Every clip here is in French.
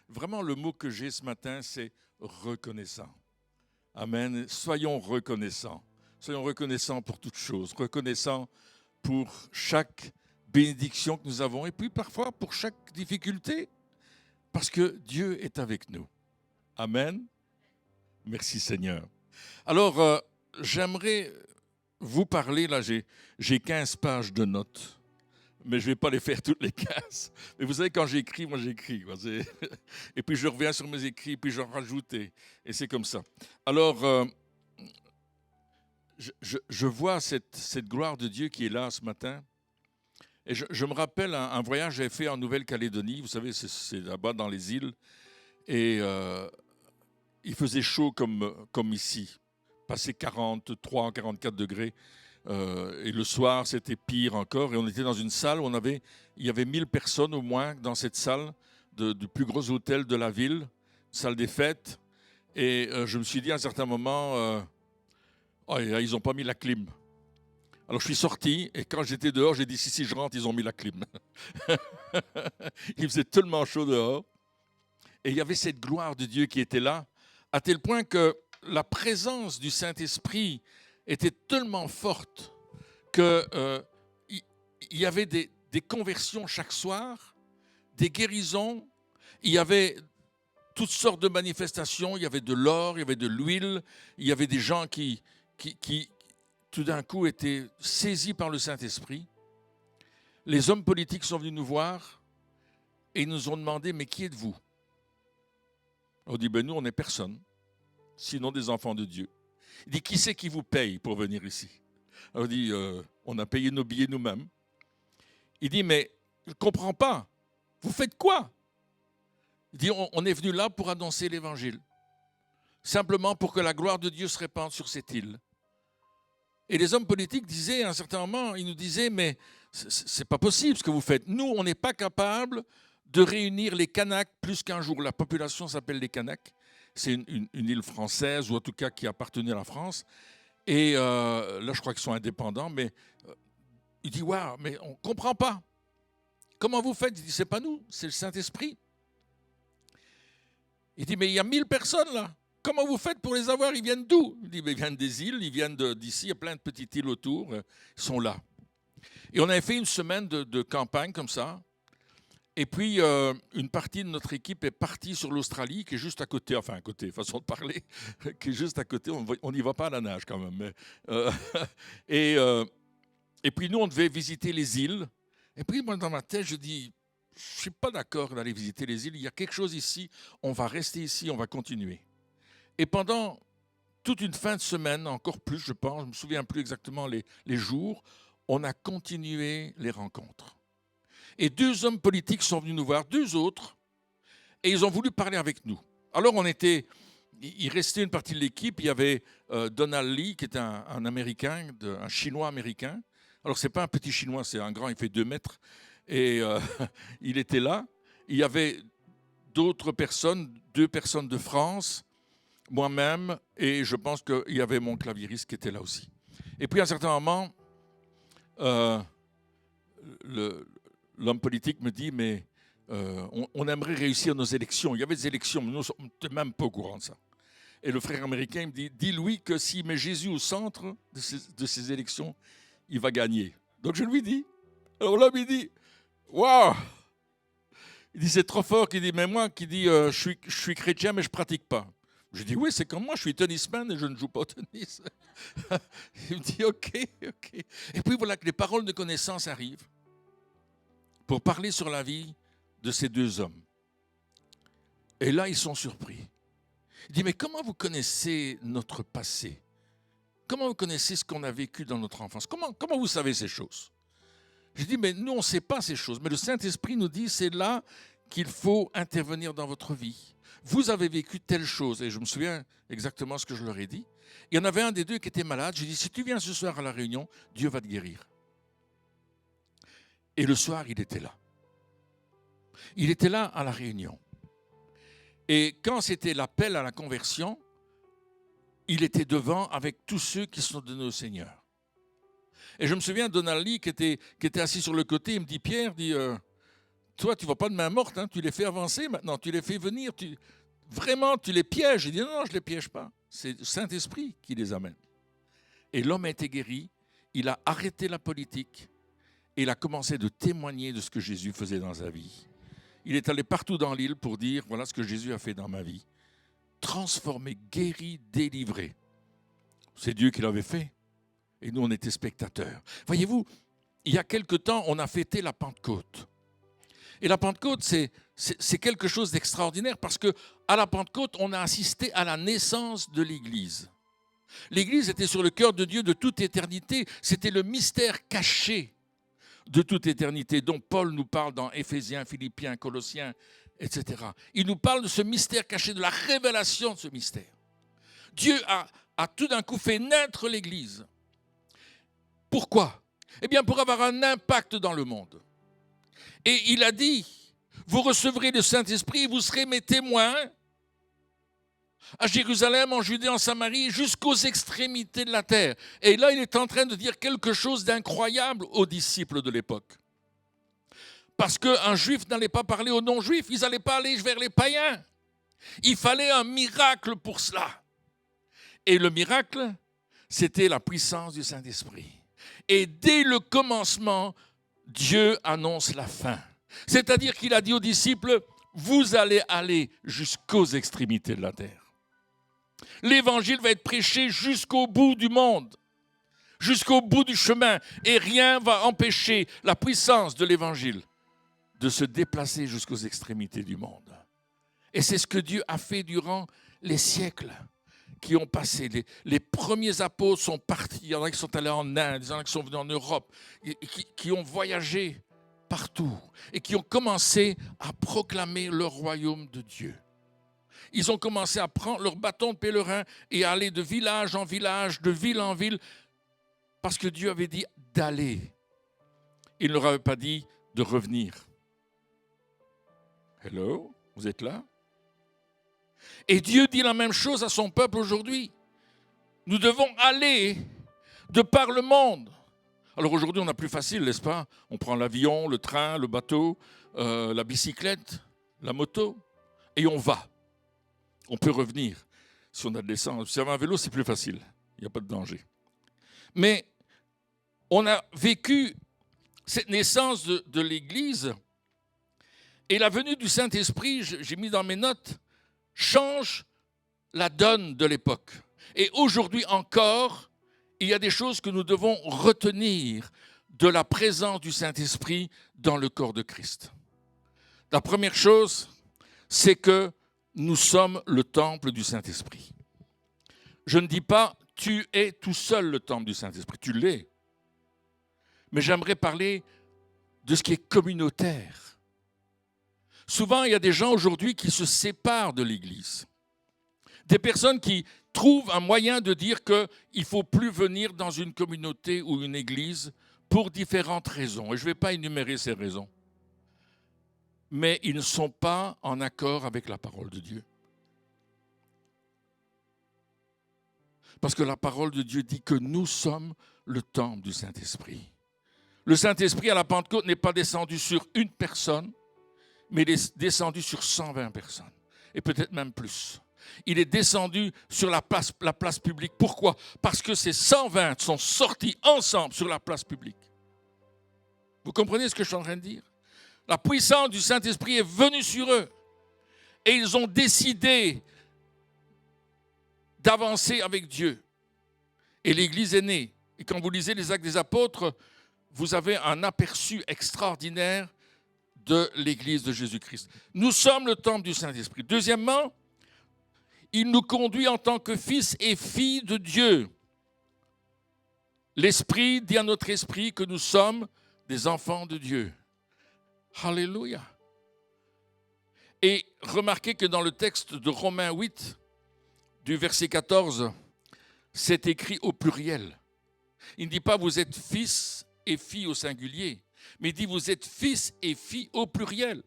vraiment le mot que j'ai ce matin, c'est reconnaissant. Amen. Soyons reconnaissants. Soyons reconnaissants pour toutes choses. Reconnaissants pour chaque bénédiction que nous avons et puis parfois pour chaque difficulté. Parce que Dieu est avec nous. Amen. Merci Seigneur. Alors, j'aimerais vous parler, là j'ai 15 pages de notes, mais je ne vais pas les faire toutes les 15. Mais vous savez, quand j'écris, moi j'écris. Et puis je reviens sur mes écrits, puis j'en rajoute, et c'est comme ça. Alors, je vois cette gloire de Dieu qui est là ce matin. Et je me rappelle un voyage que j'avais fait en Nouvelle-Calédonie. Vous savez, c'est là-bas dans les îles. Et il faisait chaud comme ici. Passé 43, 44 degrés. Et le soir, c'était pire encore. Et on était dans une salle où il y avait 1000 personnes au moins dans cette salle du plus gros hôtel de la ville, salle des fêtes. Et je me suis dit à un certain moment, oh, ils n'ont pas mis la clim. Alors je suis sorti et quand j'étais dehors, j'ai dit si je rentre, ils ont mis la clim. Il faisait tellement chaud dehors. Et il y avait cette gloire de Dieu qui était là, à tel point que la présence du Saint-Esprit était tellement forte qu'il y avait des conversions chaque soir, des guérisons, il y avait toutes sortes de manifestations, il y avait de l'or, il y avait de l'huile, il y avait des gens qui tout d'un coup étaient saisis par le Saint-Esprit. Les hommes politiques sont venus nous voir et ils nous ont demandé, mais qui êtes-vous? On dit, nous, on n'est personne, sinon des enfants de Dieu. Il dit, qui c'est qui vous paye pour venir ici? Alors on dit, on a payé nos billets nous-mêmes. Il dit, mais je ne comprends pas. Vous faites quoi? Il dit, on est venu là pour annoncer l'Évangile. Simplement pour que la gloire de Dieu se répande sur cette île. Et les hommes politiques disaient, à un certain moment, ils nous disaient, mais c'est pas possible ce que vous faites. Nous, on n'est pas capable de réunir les Kanaks plus qu'un jour. La population s'appelle les Kanaks. C'est une île française, ou en tout cas qui appartenait à la France. Et là, je crois qu'ils sont indépendants, mais il dit, waouh, mais on ne comprend pas. Comment vous faites? Il dit, c'est pas nous, c'est le Saint-Esprit. Il dit, mais il y a 1000 personnes là. Comment vous faites pour les avoir? Ils viennent d'où? Il dit, mais ils viennent des îles, ils viennent d'ici, il y a plein de petites îles autour, ils sont là. Et on avait fait une semaine de campagne comme ça. Et puis, une partie de notre équipe est partie sur l'Australie, qui est juste à côté, enfin à côté, façon de parler, qui est juste à côté, on n'y va pas à la nage quand même. Mais, et puis nous, on devait visiter les îles. Et puis moi, dans ma tête, je dis, je ne suis pas d'accord d'aller visiter les îles, il y a quelque chose ici, on va rester ici, on va continuer. Et pendant toute une fin de semaine, encore plus je pense, je ne me souviens plus exactement les jours, on a continué les rencontres. Et 2 hommes politiques sont venus nous voir, 2 autres, et ils ont voulu parler avec nous. Alors il restait une partie de l'équipe, il y avait Donald Lee, qui est un Américain, un Chinois américain. Alors ce n'est pas un petit Chinois, c'est un grand, il fait 2 mètres, et il était là. Il y avait d'autres personnes, 2 personnes de France, moi-même, et je pense qu'il y avait mon claviériste qui était là aussi. Et puis à un certain moment, l'homme politique me dit, mais on aimerait réussir nos élections. Il y avait des élections, mais nous ne sommes même pas au courant de ça. Et le frère américain me dit, dis-lui que s'il met Jésus au centre de ces élections, il va gagner. Donc je lui dis. Alors l'homme, il dit, waouh! Il dit, c'est trop fort. Il dit, mais moi, je suis chrétien, mais je ne pratique pas. Je dis, oui, c'est comme moi, je suis tennisman et je ne joue pas au tennis. Il me dit, ok. Et puis voilà que les paroles de connaissance arrivent pour parler sur la vie de ces 2 hommes. Et là, ils sont surpris. Il dit, mais comment vous connaissez notre passé? Comment vous connaissez ce qu'on a vécu dans notre enfance? Comment vous savez ces choses? Je dis, mais nous, on ne sait pas ces choses. Mais le Saint-Esprit nous dit, c'est là qu'il faut intervenir dans votre vie. Vous avez vécu telle chose. Et je me souviens exactement ce que je leur ai dit. Il y en avait un des 2 qui était malade. J'ai dit, si tu viens ce soir à la réunion, Dieu va te guérir. Et le soir, il était là. Il était là à la réunion. Et quand c'était l'appel à la conversion, il était devant avec tous ceux qui sont donnés au Seigneur. Et je me souviens de Donald Lee qui était assis sur le côté. Il me dit, Pierre, Toi, tu ne vas pas de main morte, hein, tu les fais avancer maintenant, tu les fais venir, vraiment, tu les pièges. Il dit non, je ne les piège pas. C'est le Saint-Esprit qui les amène. Et l'homme a été guéri, il a arrêté la politique et il a commencé de témoigner de ce que Jésus faisait dans sa vie. Il est allé partout dans l'île pour dire, voilà ce que Jésus a fait dans ma vie. Transformé, guéri, délivré. C'est Dieu qui l'avait fait. Et nous, on était spectateurs. Voyez-vous, il y a quelque temps, on a fêté la Pentecôte. Et la Pentecôte, c'est quelque chose d'extraordinaire parce qu'à la Pentecôte, on a assisté à la naissance de l'Église. L'Église était sur le cœur de Dieu de toute éternité. C'était le mystère caché de toute éternité dont Paul nous parle dans Éphésiens, Philippiens, Colossiens, etc. Il nous parle de ce mystère caché, de la révélation de ce mystère. Dieu a tout d'un coup fait naître l'Église. Pourquoi? Eh bien, pour avoir un impact dans le monde. Et il a dit, vous recevrez le Saint-Esprit et vous serez mes témoins à Jérusalem, en Judée, en Samarie, jusqu'aux extrémités de la terre. Et là, il est en train de dire quelque chose d'incroyable aux disciples de l'époque. Parce qu'un juif n'allait pas parler aux non-juifs, ils n'allaient pas aller vers les païens. Il fallait un miracle pour cela. Et le miracle, c'était la puissance du Saint-Esprit. Et dès le commencement, Dieu annonce la fin. C'est-à-dire qu'il a dit aux disciples, vous allez aller jusqu'aux extrémités de la terre. L'évangile va être prêché jusqu'au bout du monde, jusqu'au bout du chemin, et rien ne va empêcher la puissance de l'évangile de se déplacer jusqu'aux extrémités du monde. Et c'est ce que Dieu a fait durant les siècles qui ont passé. Les premiers apôtres sont partis, il y en a qui sont allés en Inde, il y en a qui sont venus en Europe, qui ont voyagé partout et qui ont commencé à proclamer le royaume de Dieu. Ils ont commencé à prendre leur bâton de pèlerin et à aller de village en village, de ville en ville, parce que Dieu avait dit d'aller. Il ne leur avait pas dit de revenir. Hello, vous êtes là? Et Dieu dit la même chose à son peuple aujourd'hui. Nous devons aller de par le monde. Alors aujourd'hui, on a plus facile, n'est-ce pas? On prend l'avion, le train, le bateau, la bicyclette, la moto, et on va. On peut revenir si on a de l'essence. Si on a un vélo, c'est plus facile. Il n'y a pas de danger. Mais on a vécu cette naissance de l'Église et la venue du Saint-Esprit, j'ai mis dans mes notes, change la donne de l'époque. Et aujourd'hui encore, il y a des choses que nous devons retenir de la présence du Saint-Esprit dans le corps de Christ. La première chose, c'est que nous sommes le temple du Saint-Esprit. Je ne dis pas tu es tout seul le temple du Saint-Esprit, tu l'es. Mais j'aimerais parler de ce qui est communautaire. Souvent, il y a des gens aujourd'hui qui se séparent de l'Église. Des personnes qui trouvent un moyen de dire qu'il ne faut plus venir dans une communauté ou une église pour différentes raisons. Et je ne vais pas énumérer ces raisons. Mais ils ne sont pas en accord avec la parole de Dieu. Parce que la parole de Dieu dit que nous sommes le temple du Saint-Esprit. Le Saint-Esprit à la Pentecôte n'est pas descendu sur une personne, mais il est descendu sur 120 personnes, et peut-être même plus. Il est descendu sur la place publique. Pourquoi? Parce que ces 120 sont sortis ensemble sur la place publique. Vous comprenez ce que je suis en train de dire? La puissance du Saint-Esprit est venue sur eux. Et ils ont décidé d'avancer avec Dieu. Et l'Église est née. Et quand vous lisez les Actes des Apôtres, vous avez un aperçu extraordinaire de l'Église de Jésus-Christ. Nous sommes le temple du Saint-Esprit. Deuxièmement, il nous conduit en tant que fils et filles de Dieu. L'Esprit dit à notre esprit que nous sommes des enfants de Dieu. Alléluia. Et remarquez que dans le texte de Romains 8, du verset 14, c'est écrit au pluriel. Il ne dit pas vous êtes fils et filles au singulier, mais il dit vous êtes fils et filles au pluriel.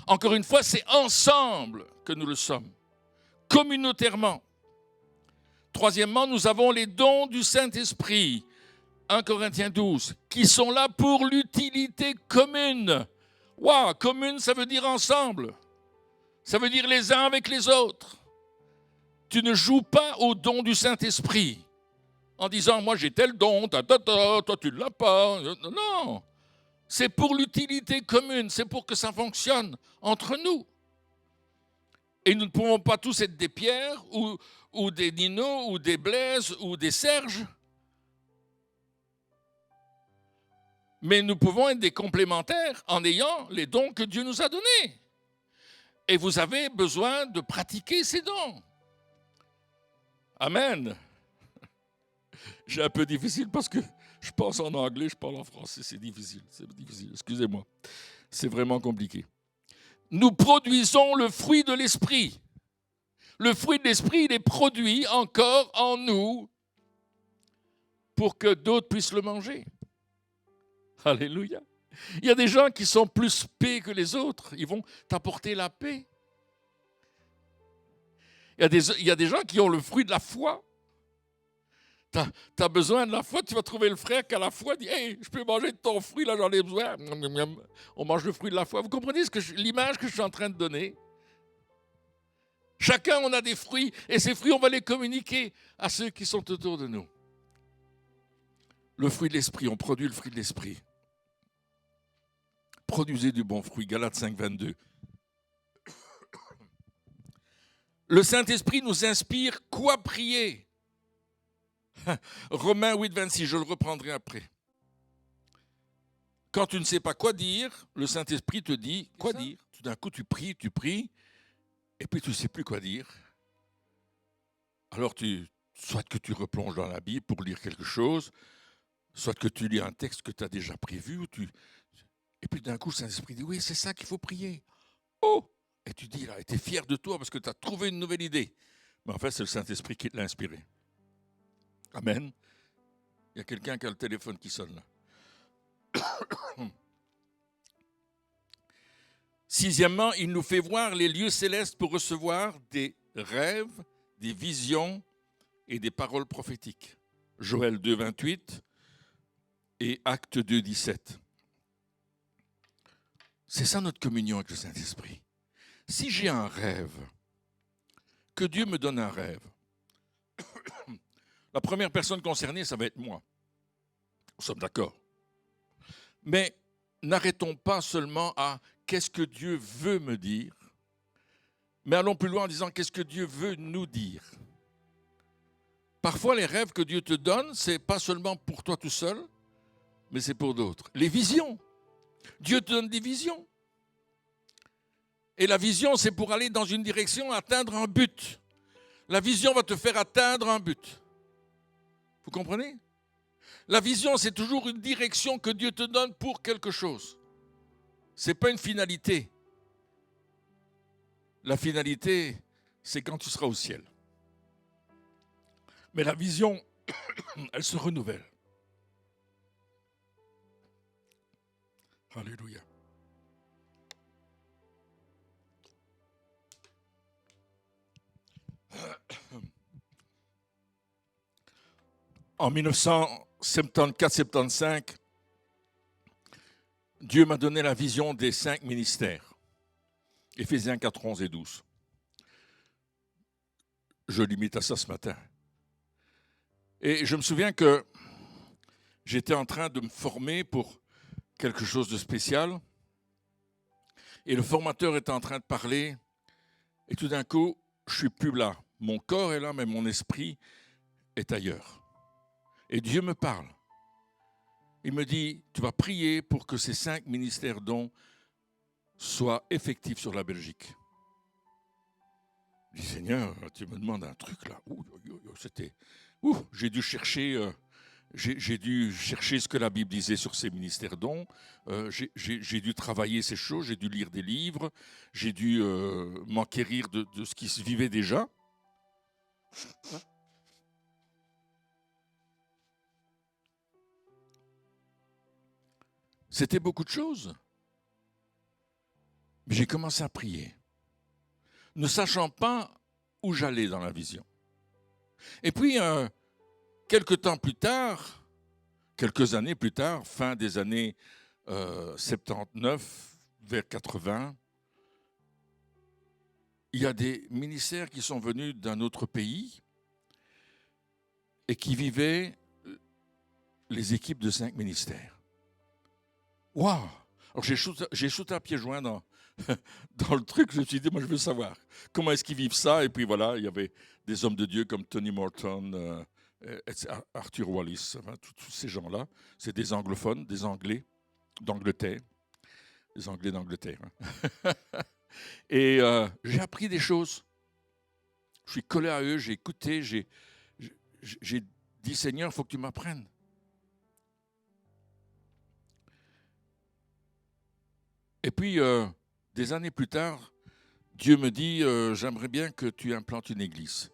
Encore une fois, c'est ensemble que nous le sommes, communautairement. Troisièmement, nous avons les dons du Saint-Esprit, 1 Corinthiens 12, qui sont là pour l'utilité commune. Waouh, commune, ça veut dire ensemble. Ça veut dire les uns avec les autres. Tu ne joues pas au don du Saint-Esprit en disant, moi j'ai tel don, toi tu ne l'as pas. Non, c'est pour l'utilité commune, c'est pour que ça fonctionne entre nous. Et nous ne pouvons pas tous être des Pierre ou des Nino ou des Blaise ou des Serge. Mais nous pouvons être des complémentaires en ayant les dons que Dieu nous a donnés. Et vous avez besoin de pratiquer ces dons. Amen. J'ai un peu difficile parce que je pense en anglais, je parle en français. C'est difficile, excusez-moi. C'est vraiment compliqué. Nous produisons le fruit de l'esprit. Le fruit de l'esprit, il est produit encore en nous pour que d'autres puissent le manger. Alléluia. Il y a des gens qui sont plus paix que les autres. Ils vont t'apporter la paix. Il y a des gens qui ont le fruit de la foi. Tu as besoin de la foi, tu vas trouver le frère qui a la foi, dit « Hey, je peux manger de ton fruit, là j'en ai besoin. » On mange le fruit de la foi. Vous comprenez l'image que je suis en train de donner? Chacun, on a des fruits, et ces fruits, on va les communiquer à ceux qui sont autour de nous. Le fruit de l'esprit, on produit le fruit de l'esprit. Produisez du bon fruit, Galates 5, 22. Le Saint-Esprit nous inspire quoi prier? Romains 8, 26, je le reprendrai après. Quand tu ne sais pas quoi dire, le Saint-Esprit te dit quoi dire. Tout d'un coup, tu pries, et puis tu ne sais plus quoi dire. Alors, soit que tu replonges dans la Bible pour lire quelque chose, soit que tu lis un texte que tu as déjà prévu, et puis d'un coup, le Saint-Esprit dit, oui, c'est ça qu'il faut prier. Oh! Et tu dis, là, tu es fier de toi parce que tu as trouvé une nouvelle idée. Mais en fait, c'est le Saint-Esprit qui l'a inspiré. Amen. Il y a quelqu'un qui a le téléphone qui sonne là. Sixièmement, il nous fait voir les lieux célestes pour recevoir des rêves, des visions et des paroles prophétiques. Joël 2, 28 et Actes 2, 17. C'est ça notre communion avec le Saint-Esprit. Si j'ai un rêve, que Dieu me donne un rêve, la première personne concernée, ça va être moi. Nous sommes d'accord. Mais n'arrêtons pas seulement à qu'est-ce que Dieu veut me dire, mais allons plus loin en disant qu'est-ce que Dieu veut nous dire. Parfois, les rêves que Dieu te donne, ce n'est pas seulement pour toi tout seul, mais c'est pour d'autres. Les visions. Dieu te donne des visions. Et la vision, c'est pour aller dans une direction, atteindre un but. La vision va te faire atteindre un but. Vous comprenez? La vision, c'est toujours une direction que Dieu te donne pour quelque chose. Ce n'est pas une finalité. La finalité, c'est quand tu seras au ciel. Mais la vision, elle se renouvelle. Alléluia. En 1974-75, Dieu m'a donné la vision des 5 ministères. Éphésiens 4, 11 et 12. Je limite à ça ce matin. Et je me souviens que j'étais en train de me former pour quelque chose de spécial. Et le formateur était en train de parler. Et tout d'un coup, je ne suis plus là. Mon corps est là, mais mon esprit est ailleurs. Et Dieu me parle. Il me dit, tu vas prier pour que ces 5 ministères dons soient effectifs sur la Belgique. Je dis, Seigneur, tu me demandes un truc là. J'ai dû chercher ce que la Bible disait sur ces ministères dons. J'ai dû travailler ces choses, j'ai dû lire des livres, j'ai dû m'enquérir de ce qui se vivait déjà. C'était beaucoup de choses. Mais j'ai commencé à prier, ne sachant pas où j'allais dans la vision. Et puis, quelques années plus tard, fin des années 79, vers 80, il y a des ministères qui sont venus d'un autre pays et qui vivaient les équipes de 5 ministères. Waouh! Alors j'ai sauté à pieds joints dans le truc. Je me suis dit, moi je veux savoir comment est-ce qu'ils vivent ça. Et puis voilà, il y avait des hommes de Dieu comme Tony Morton, Arthur Wallis, enfin, tous ces gens-là. C'est des anglophones, des Anglais d'Angleterre. Les Anglais d'Angleterre. Hein. Et j'ai appris des choses. Je suis collé à eux, j'ai écouté, j'ai dit, Seigneur, il faut que tu m'apprennes. Et puis, des années plus tard, Dieu me dit, j'aimerais bien que tu implantes une église.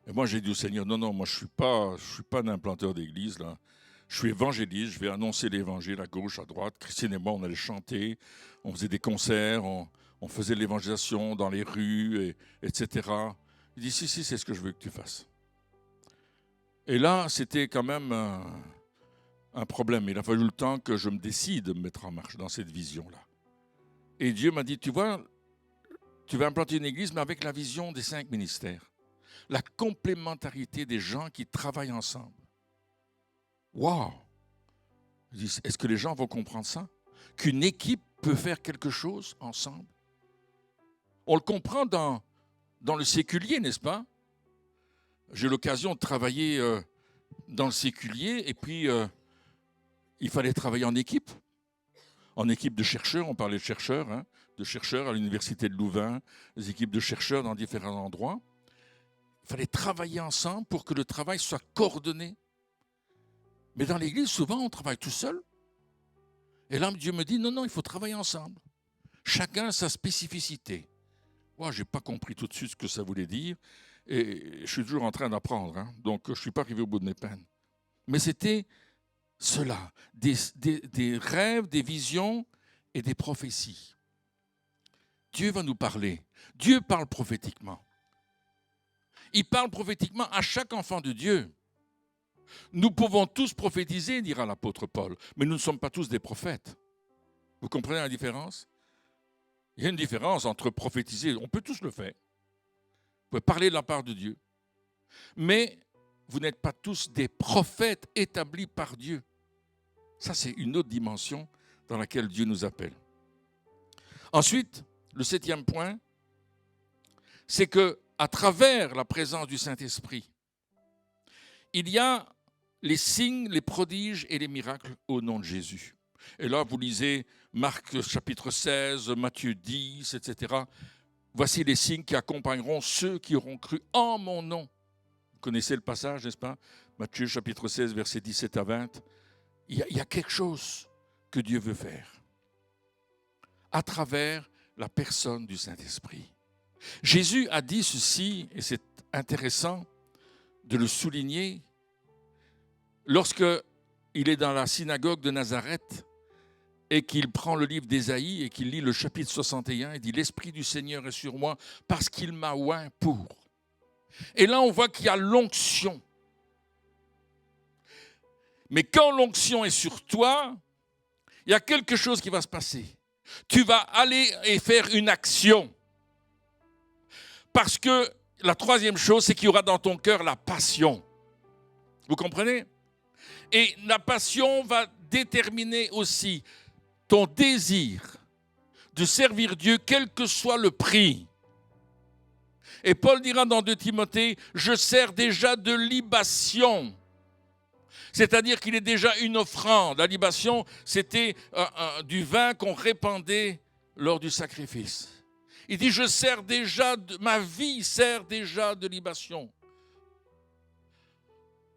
Et moi, j'ai dit au Seigneur, non, moi, je suis pas un implanteur d'église, là. Je suis évangéliste, je vais annoncer l'évangile à gauche, à droite. Christine et moi, on allait chanter, on faisait des concerts, on faisait l'évangélisation dans les rues, etc. Il dit, si, c'est ce que je veux que tu fasses. Et là, c'était quand même un problème. Il a fallu le temps que je me décide de me mettre en marche dans cette vision-là. Et Dieu m'a dit, tu vois, tu vas implanter une église, mais avec la vision des 5 ministères. La complémentarité des gens qui travaillent ensemble. Waouh! Est-ce que les gens vont comprendre ça? Qu'une équipe peut faire quelque chose ensemble? On le comprend dans le séculier, n'est-ce pas? J'ai eu l'occasion de travailler dans le séculier et puis il fallait travailler en équipe. En équipe de chercheurs, on parlait de chercheurs, hein, de chercheurs à l'université de Louvain, des équipes de chercheurs dans différents endroits. Il fallait travailler ensemble pour que le travail soit coordonné. Mais dans l'église, souvent, on travaille tout seul. Et là, Dieu me dit, non, il faut travailler ensemble. Chacun a sa spécificité. Moi, je n'ai pas compris tout de suite ce que ça voulait dire. Et je suis toujours en train d'apprendre. Hein, donc, je ne suis pas arrivé au bout de mes peines. Mais c'était cela, des rêves, des visions et des prophéties. Dieu va nous parler. Dieu parle prophétiquement. Il parle prophétiquement à chaque enfant de Dieu. Nous pouvons tous prophétiser, dira l'apôtre Paul, mais nous ne sommes pas tous des prophètes. Vous comprenez la différence? Il y a une différence entre prophétiser, on peut tous le faire. Vous pouvez parler de la part de Dieu. Mais vous n'êtes pas tous des prophètes établis par Dieu. Ça, c'est une autre dimension dans laquelle Dieu nous appelle. Ensuite, le 7e point, c'est qu'à travers la présence du Saint-Esprit, il y a les signes, les prodiges et les miracles au nom de Jésus. Et là, vous lisez Marc chapitre 16, Matthieu 10, etc. Voici les signes qui accompagneront ceux qui auront cru en mon nom. Vous connaissez le passage, n'est-ce pas? Matthieu chapitre 16, versets 17 à 20. Il y a quelque chose que Dieu veut faire à travers la personne du Saint-Esprit. Jésus a dit ceci, et c'est intéressant de le souligner, lorsque il est dans la synagogue de Nazareth et qu'il prend le livre d'Ésaïe et qu'il lit le chapitre 61, il dit « L'Esprit du Seigneur est sur moi parce qu'il m'a oint pour ». Et là, on voit qu'il y a l'onction. Mais quand l'onction est sur toi, il y a quelque chose qui va se passer. Tu vas aller et faire une action. Parce que la 3e chose, c'est qu'il y aura dans ton cœur la passion. Vous comprenez? Et la passion va déterminer aussi ton désir de servir Dieu, quel que soit le prix. Et Paul dira dans 2 Timothée, je sers déjà de libation. C'est-à-dire qu'il est déjà une offrande. La libation, c'était du vin qu'on répandait lors du sacrifice. Il dit, je sers déjà, ma vie sert déjà de libation.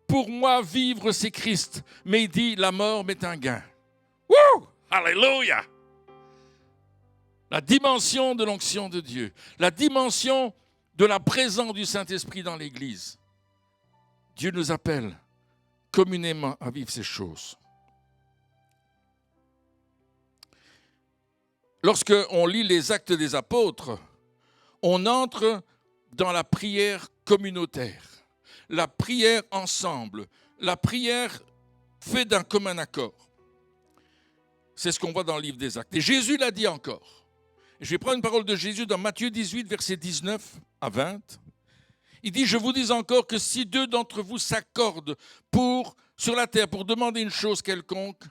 Pour moi, vivre, c'est Christ. Mais il dit, la mort m'est un gain. Wouh! Alléluia! La dimension de l'onction de Dieu. La dimension de la présence du Saint-Esprit dans l'Église. Dieu nous appelle communément à vivre ces choses. Lorsque on lit les Actes des Apôtres, on entre dans la prière communautaire, la prière ensemble, la prière faite d'un commun accord. C'est ce qu'on voit dans le livre des Actes. Et Jésus l'a dit encore. Je vais prendre une parole de Jésus dans Matthieu 18, versets 19 à 20. Il dit, je vous dis encore que si deux d'entre vous s'accordent sur la terre pour demander une chose quelconque,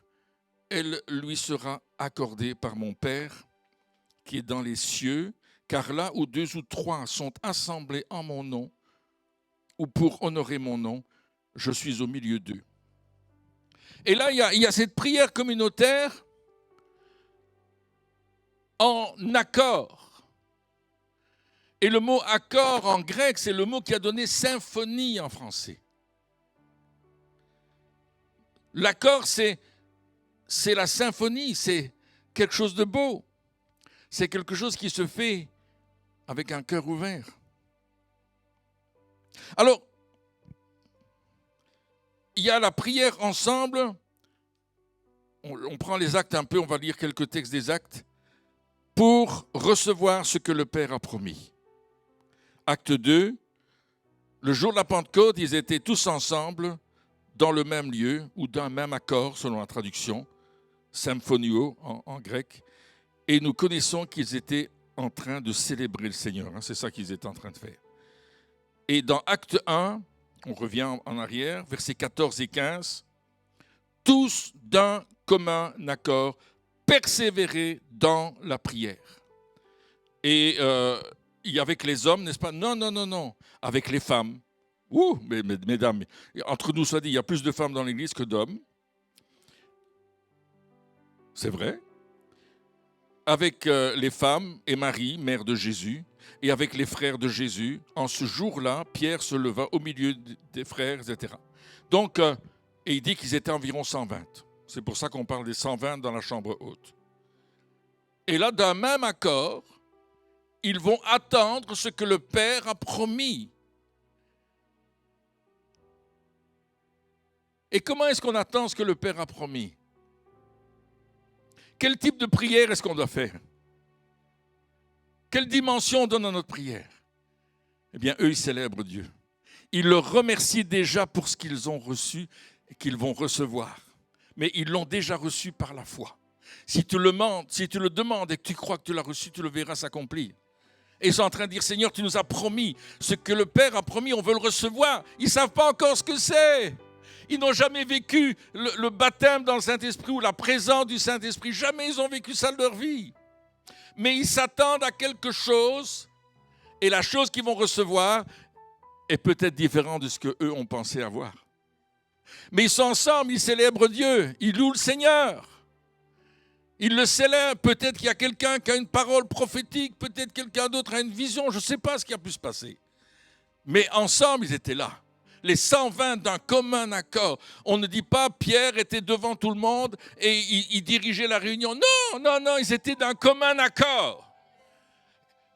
elle lui sera accordée par mon Père qui est dans les cieux, car là où deux ou trois sont assemblés en mon nom, ou pour honorer mon nom, je suis au milieu d'eux. Et là, il y a cette prière communautaire en accord. Et le mot accord en grec, c'est le mot qui a donné symphonie en français. L'accord, c'est la symphonie, c'est quelque chose de beau. C'est quelque chose qui se fait avec un cœur ouvert. Alors, il y a la prière ensemble. On prend les actes un peu, on va lire quelques textes des actes, pour recevoir ce que le Père a promis. Acte 2, le jour de la Pentecôte, ils étaient tous ensemble dans le même lieu ou d'un même accord, selon la traduction, symphonio en grec, et nous connaissons qu'ils étaient en train de célébrer le Seigneur. C'est ça qu'ils étaient en train de faire. Et dans Acte 1, on revient en arrière, versets 14 et 15, tous d'un commun accord, persévérer dans la prière. Et avec les hommes, n'est-ce pas? Non, avec les femmes. Mesdames, entre nous soit dit, il y a plus de femmes dans l'Église que d'hommes. C'est vrai. Avec les femmes et Marie, mère de Jésus, et avec les frères de Jésus. En ce jour-là, Pierre se leva au milieu des frères, etc. Donc, et il dit qu'ils étaient environ 120. C'est pour ça qu'on parle des 120 dans la chambre haute. Et là, d'un même accord, ils vont attendre ce que le Père a promis. Et comment est-ce qu'on attend ce que le Père a promis? Quel type de prière est-ce qu'on doit faire? Quelle dimension on donne à notre prière? Eh bien, eux, ils célèbrent Dieu. Ils le remercient déjà pour ce qu'ils ont reçu et qu'ils vont recevoir. Mais ils l'ont déjà reçu par la foi. Si tu le demandes et que tu crois que tu l'as reçu, tu le verras s'accomplir. Et ils sont en train de dire, Seigneur, tu nous as promis. Ce que le Père a promis, on veut le recevoir. Ils ne savent pas encore ce que c'est. Ils n'ont jamais vécu le baptême dans le Saint-Esprit ou la présence du Saint-Esprit. Jamais ils ont vécu ça de leur vie. Mais ils s'attendent à quelque chose et la chose qu'ils vont recevoir est peut-être différente de ce qu'eux ont pensé avoir. Mais ils sont ensemble, ils célèbrent Dieu, ils louent le Seigneur. Ils le célèbrent. Peut-être qu'il y a quelqu'un qui a une parole prophétique, peut-être quelqu'un d'autre a une vision, je ne sais pas ce qui a pu se passer. Mais ensemble, ils étaient là. Les 120 d'un commun accord. On ne dit pas Pierre était devant tout le monde et il dirigeait la réunion. Non, ils étaient d'un commun accord.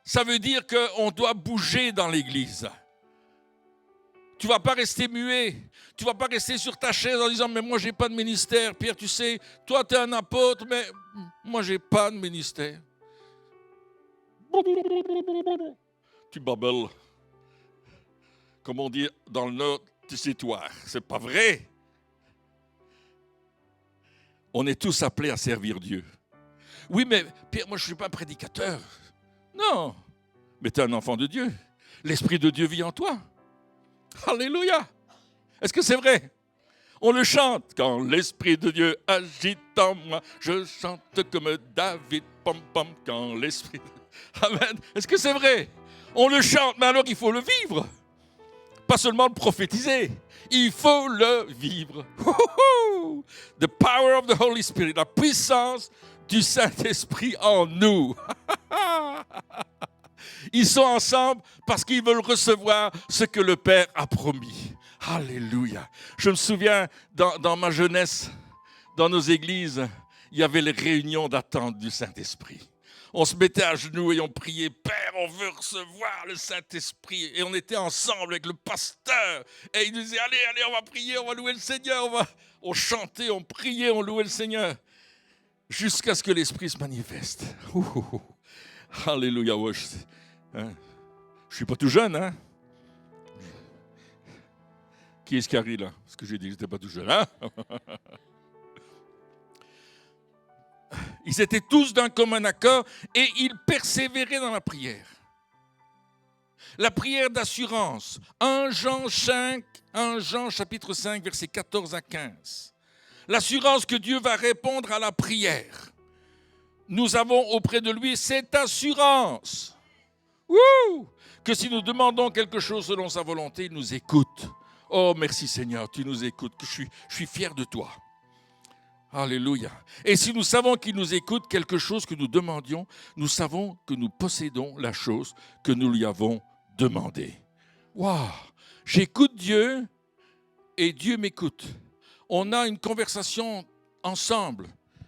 Ça veut dire qu'on doit bouger dans l'Église. Tu ne vas pas rester muet. Tu ne vas pas rester sur ta chaise en disant « Mais moi, je n'ai pas de ministère. Pierre, tu sais, toi, tu es un apôtre, mais moi, je n'ai pas de ministère. » Tu babelles. Comme on dit dans le Nord, tu sais toi. C'est pas vrai. On est tous appelés à servir Dieu. Oui, mais Pierre, moi, je ne suis pas prédicateur. Non, mais tu es un enfant de Dieu. L'Esprit de Dieu vit en toi. Alléluia. Est-ce que c'est vrai? On le chante. Quand l'Esprit de Dieu agite en moi, je chante comme David. Pom, pom, quand l'Esprit... Amen. Est-ce que c'est vrai? On le chante, mais alors il faut le vivre. Pas seulement le prophétiser. Il faut le vivre. The power of the Holy Spirit. La puissance du Saint-Esprit en nous. Ils sont ensemble parce qu'ils veulent recevoir ce que le Père a promis. Alléluia. Je me souviens, dans ma jeunesse, dans nos églises, il y avait les réunions d'attente du Saint-Esprit. On se mettait à genoux et on priait, Père, on veut recevoir le Saint-Esprit. Et on était ensemble avec le pasteur. Et il nous disait, allez, on va prier, on va louer le Seigneur. On chantait, on priait, on louait le Seigneur. Jusqu'à ce que l'Esprit se manifeste. Alléluia. Ouais, je ne suis pas tout jeune, hein? Qui est-ce qui arrive là? Ce que j'ai dit, je n'étais pas tout jeune, hein? Ils étaient tous d'un commun accord et ils persévéraient dans la prière. La prière d'assurance, 1 Jean chapitre 5, versets 14 à 15. L'assurance que Dieu va répondre à la prière. Nous avons auprès de lui cette assurance. Que si nous demandons quelque chose selon sa volonté, il nous écoute. Oh, merci Seigneur, tu nous écoutes. Je suis fier de toi. Alléluia. Et si nous savons qu'il nous écoute, quelque chose que nous demandions, nous savons que nous possédons la chose que nous lui avons demandée. Waouh! J'écoute Dieu et Dieu m'écoute. On a une conversation ensemble,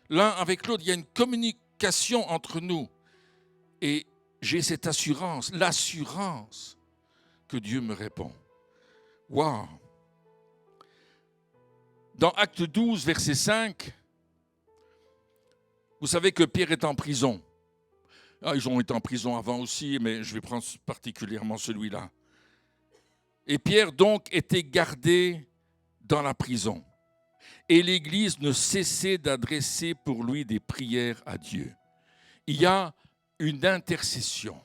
l'un avec l'autre. Il y a une communication entre nous. Et j'ai cette assurance, l'assurance que Dieu me répond. Waouh! Dans Acte 12, verset 5, vous savez que Pierre est en prison. Ils ont été en prison avant aussi, mais je vais prendre particulièrement celui-là. Et Pierre donc était gardé dans la prison. Et l'Église ne cessait d'adresser pour lui des prières à Dieu. Il y a une intercession.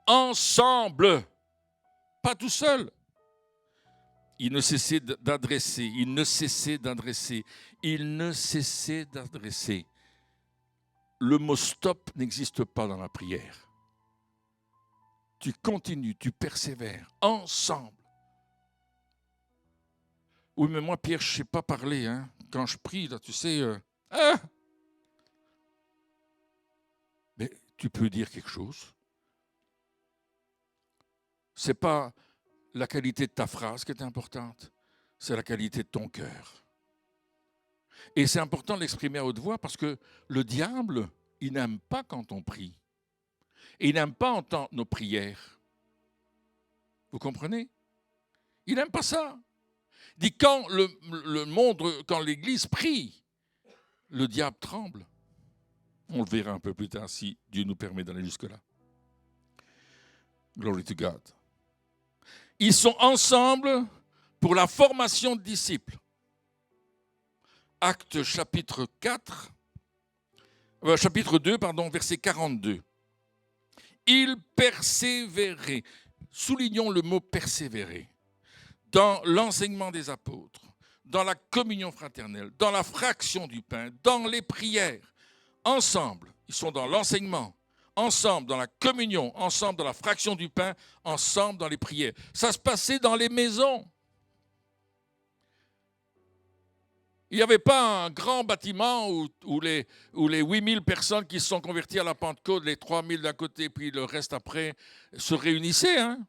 Ensemble, pas tout seul. Il ne cessait d'adresser. Le mot stop n'existe pas dans la prière. Tu continues, tu persévères, ensemble. Oui, mais moi, Pierre, je ne sais pas parler. Hein. Quand je prie, là, tu sais... Mais tu peux dire quelque chose. Ce n'est pas la qualité de ta phrase qui est importante, c'est la qualité de ton cœur. Et c'est important de l'exprimer à haute voix parce que le diable, il n'aime pas quand on prie. Et il n'aime pas entendre nos prières. Vous comprenez? Il n'aime pas ça. Il dit quand le monde, quand l'Église prie, le diable tremble. On le verra un peu plus tard si Dieu nous permet d'aller jusque-là. Glory to God. Ils sont ensemble pour la formation de disciples. Actes chapitre 2, verset 42. Ils persévéraient, soulignons le mot persévérer, dans l'enseignement des apôtres, dans la communion fraternelle, dans la fraction du pain, dans les prières, ensemble. Ils sont dans l'enseignement, ensemble dans la communion, ensemble dans la fraction du pain, ensemble dans les prières. Ça se passait dans les maisons. Il n'y avait pas un grand bâtiment où les 8000 personnes qui se sont converties à la Pentecôte, les 3000 d'un côté, puis le reste après, se réunissaient. Hein?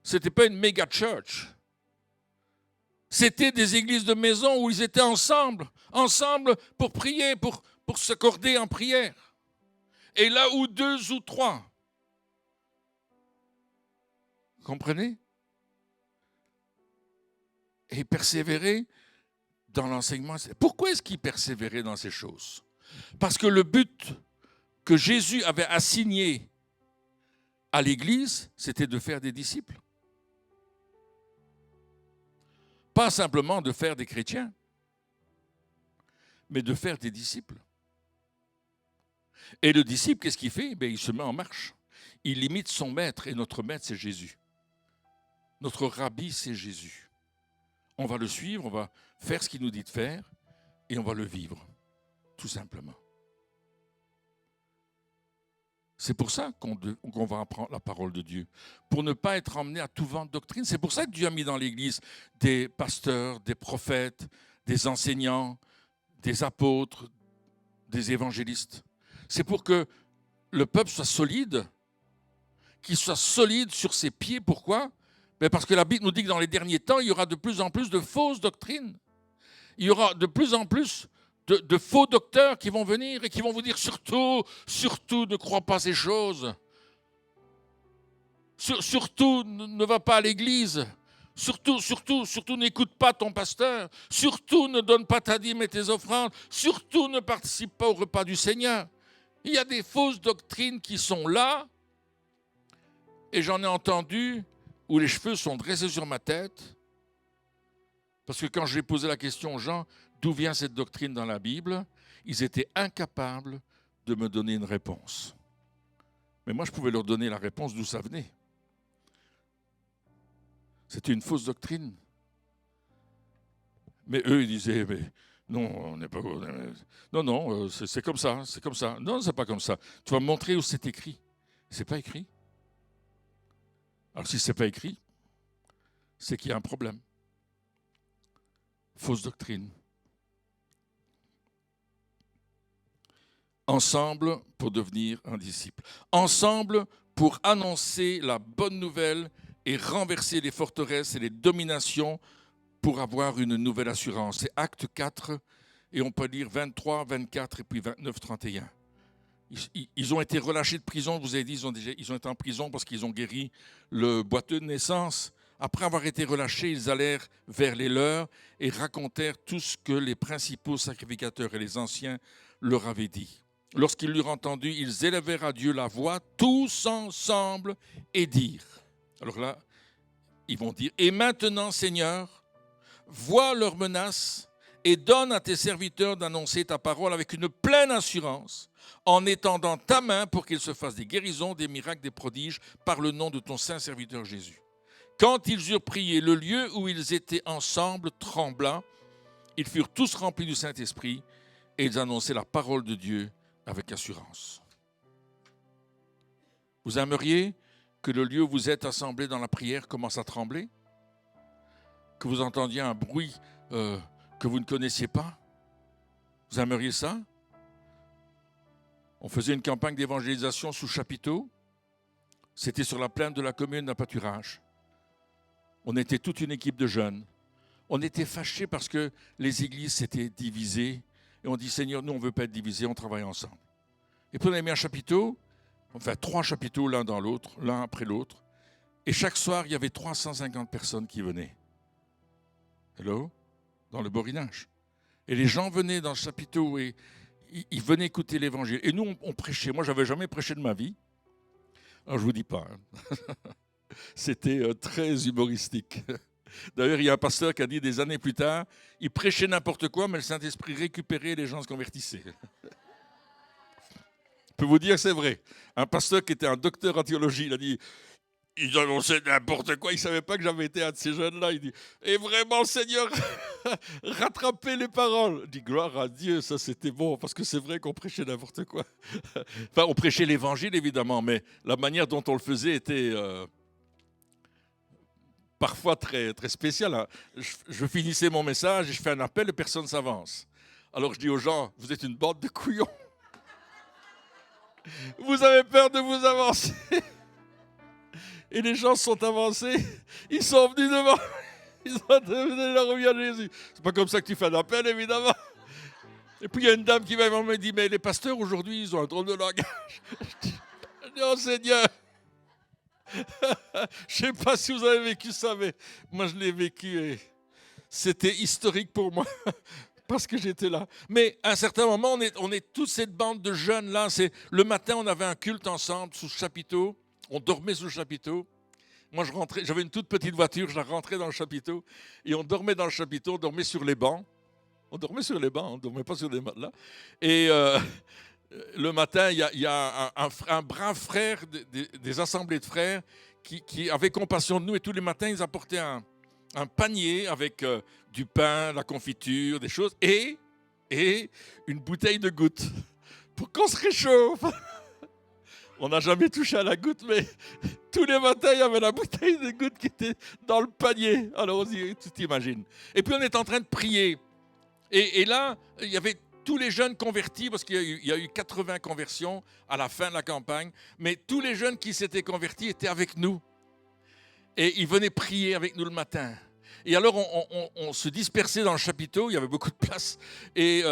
Ce n'était pas une méga church. C'était des églises de maison où ils étaient ensemble pour prier, pour s'accorder en prière. Et là où 2 ou 3, vous comprenez? Et persévérer dans l'enseignement. Pourquoi est-ce qu'ils persévéraient dans ces choses? Parce que le but que Jésus avait assigné à l'Église, c'était de faire des disciples. Pas simplement de faire des chrétiens, mais de faire des disciples. Et le disciple, qu'est-ce qu'il fait? Il se met en marche. Il imite son maître, et notre maître, c'est Jésus. Notre rabbi, c'est Jésus. On va le suivre, on va faire ce qu'il nous dit de faire, et on va le vivre, tout simplement. C'est pour ça qu'on va apprendre la parole de Dieu, pour ne pas être emmené à tout vent de doctrine. C'est pour ça que Dieu a mis dans l'Église des pasteurs, des prophètes, des enseignants, des apôtres, des évangélistes. C'est pour que le peuple soit solide, qu'il soit solide sur ses pieds. Pourquoi? Parce que la Bible nous dit que dans les derniers temps, il y aura de plus en plus de fausses doctrines. Il y aura de plus en plus de faux docteurs qui vont venir et qui vont vous dire surtout ne crois pas ces choses. Surtout ne va pas à l'église. Surtout n'écoute pas ton pasteur. Surtout ne donne pas ta dîme et tes offrandes. Surtout ne participe pas au repas du Seigneur. Il y a des fausses doctrines qui sont là. Et j'en ai entendu où les cheveux sont dressés sur ma tête. Parce que quand j'ai posé la question aux gens, d'où vient cette doctrine dans la Bible? ils étaient incapables de me donner une réponse. Mais moi, je pouvais leur donner la réponse d'où ça venait. C'était une fausse doctrine. Mais eux, ils disaient, mais non, on n'est pas... Non, c'est comme ça, c'est comme ça. Non, c'est pas comme ça. Tu vas me montrer où c'est écrit. C'est pas écrit. Alors si c'est pas écrit, c'est qu'il y a un problème. Fausse doctrine. Ensemble pour devenir un disciple. Ensemble pour annoncer la bonne nouvelle et renverser les forteresses et les dominations pour avoir une nouvelle assurance. C'est Acte 4 et on peut lire 23, 24 et puis 29, 31. Ils ont été relâchés de prison, vous avez dit, ils ont été en prison parce qu'ils ont guéri le boiteux de naissance. Après avoir été relâchés, ils allèrent vers les leurs et racontèrent tout ce que les principaux sacrificateurs et les anciens leur avaient dit. Lorsqu'ils l'eurent entendu, ils élevèrent à Dieu la voix, tous ensemble, et dirent. Alors là, ils vont dire, et maintenant, Seigneur, vois leurs menaces et donne à tes serviteurs d'annoncer ta parole avec une pleine assurance, en étendant ta main pour qu'ils se fassent des guérisons, des miracles, des prodiges, par le nom de ton saint serviteur Jésus. Quand ils eurent prié, le lieu où ils étaient ensemble trembla. Ils furent tous remplis du Saint-Esprit et ils annonçaient la parole de Dieu avec assurance. Vous aimeriez que le lieu où vous êtes assemblés dans la prière commence à trembler? Que vous entendiez un bruit que vous ne connaissiez pas? Vous aimeriez ça? On faisait une campagne d'évangélisation sous chapiteau. C'était sur la plaine de la commune d'un pâturage. On était toute une équipe de jeunes. On était fâchés parce que les églises s'étaient divisées. Et on dit, Seigneur, nous, on ne veut pas être divisés, on travaille ensemble. Et puis on a mis un chapiteau, enfin 3 chapiteaux l'un dans l'autre, l'un après l'autre. Et chaque soir, il y avait 350 personnes qui venaient. Hello? Dans le borinage. Et les gens venaient dans le chapiteau et ils venaient écouter l'évangile. Et nous, on prêchait. Moi, je n'avais jamais prêché de ma vie. Alors, je ne vous dis pas. C'était très humoristique. D'ailleurs, il y a un pasteur qui a dit des années plus tard, il prêchait n'importe quoi, mais le Saint-Esprit récupérait et les gens se convertissaient. Je peux vous dire que c'est vrai. Un pasteur qui était un docteur en théologie, il a dit, ils annonçaient n'importe quoi, il ne savait pas que j'avais été un de ces jeunes-là. Il dit, et vraiment, Seigneur, rattrapez les paroles. Je dis, gloire à Dieu, ça c'était bon, parce que c'est vrai qu'on prêchait n'importe quoi. Enfin, on prêchait l'évangile, évidemment, mais la manière dont on le faisait était parfois très, très spéciale. Hein. Je finissais mon message et je fais un appel et personne ne s'avance. Alors je dis aux gens, vous êtes une bande de couillons. Vous avez peur de vous avancer. Et les gens sont avancés, ils sont venus devant, ils ont donné leur vie à Jésus. C'est pas comme ça que tu fais un appel, évidemment. Et puis il y a une dame qui m'a dit, mais les pasteurs aujourd'hui, ils ont un drôle de langage. Je dis, oh Seigneur, je ne sais pas si vous avez vécu ça, mais moi je l'ai vécu et c'était historique pour moi. Parce que j'étais là. Mais à un certain moment, on est toute cette bande de jeunes là. Le matin, on avait un culte ensemble sous le chapiteau. On dormait sous le chapiteau. Moi, je rentrais, j'avais une toute petite voiture, je la rentrais dans le chapiteau. Et on dormait dans le chapiteau, on dormait sur les bancs. On dormait sur les bancs, on ne dormait pas sur des matelas. Et le matin, il y a un brave frère des assemblées de frères qui avait compassion de nous. Et tous les matins, ils apportaient un panier avec du pain, la confiture, des choses. Et une bouteille de gouttes pour qu'on se réchauffe. On n'a jamais touché à la goutte, mais tous les matins, il y avait la bouteille de gouttes qui était dans le panier. Alors, tu t'imagines. Et puis, on est en train de prier. Et là, il y avait tous les jeunes convertis, parce qu'il y a eu 80 conversions à la fin de la campagne, mais tous les jeunes qui s'étaient convertis étaient avec nous. Et ils venaient prier avec nous le matin. Et alors, on se dispersait dans le chapiteau, il y avait beaucoup de place, et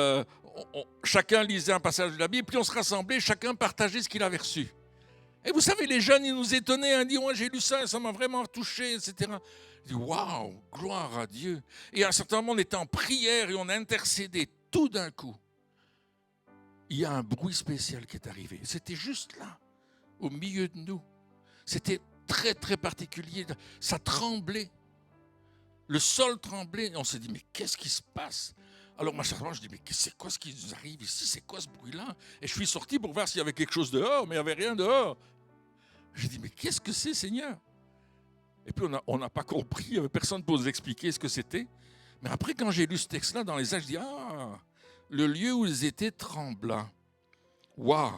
chacun lisait un passage de la Bible, puis on se rassemblait, chacun partageait ce qu'il avait reçu. Et vous savez, les jeunes, ils nous étonnaient, ils disaient, ouais, j'ai lu ça, et ça m'a vraiment touché, etc. Je dis, waouh, gloire à Dieu. Et à un certain moment, on était en prière et on intercédait. Tout d'un coup, il y a un bruit spécial qui est arrivé. C'était juste là, au milieu de nous. C'était très, très particulier. Ça tremblait. Le sol tremblait. On s'est dit, mais qu'est-ce qui se passe? Alors moi, je dis, mais c'est quoi ce qui nous arrive ici? C'est quoi ce bruit-là? Et je suis sorti pour voir s'il y avait quelque chose dehors, mais il n'y avait rien dehors. J'ai dit, mais qu'est-ce que c'est, Seigneur? Et puis on n'a pas compris, il n'y avait personne pour nous expliquer ce que c'était. Mais après, quand j'ai lu ce texte-là dans les Actes, je dis, ah, le lieu où ils étaient trembla. Waouh!